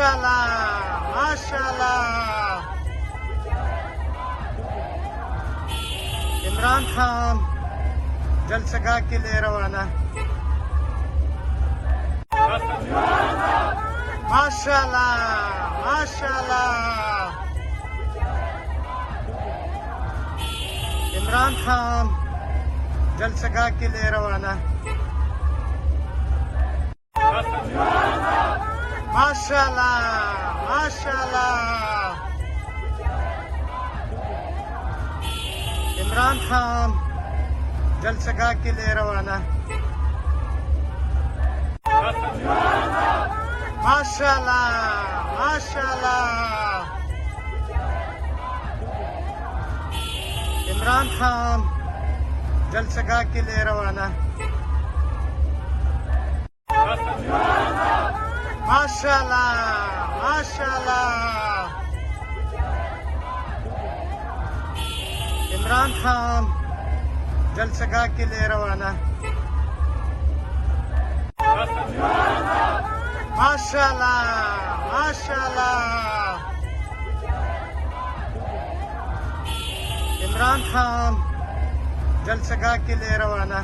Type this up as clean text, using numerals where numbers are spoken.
माशाल्लाह माशाल्लाह। इमरान खान जलसगाह के लिए रवाना। माशाल्लाह माशाल्लाह। इमरान खान जलसगाह के लिए रवाना। माशाल्लाह माशाल्लाह। इमरान खान जलसगाह के लिए रवाना। माशाल्लाह माशाल्लाह। इमरान खान जलसगाह के लिए रवाना। माशाल्लाह माशाल्लाह। इमरान खान जलसगाह के लिए रवाना। माशाल्लाह माशाल्लाह। इमरान खान जलसगाह के लिए रवाना।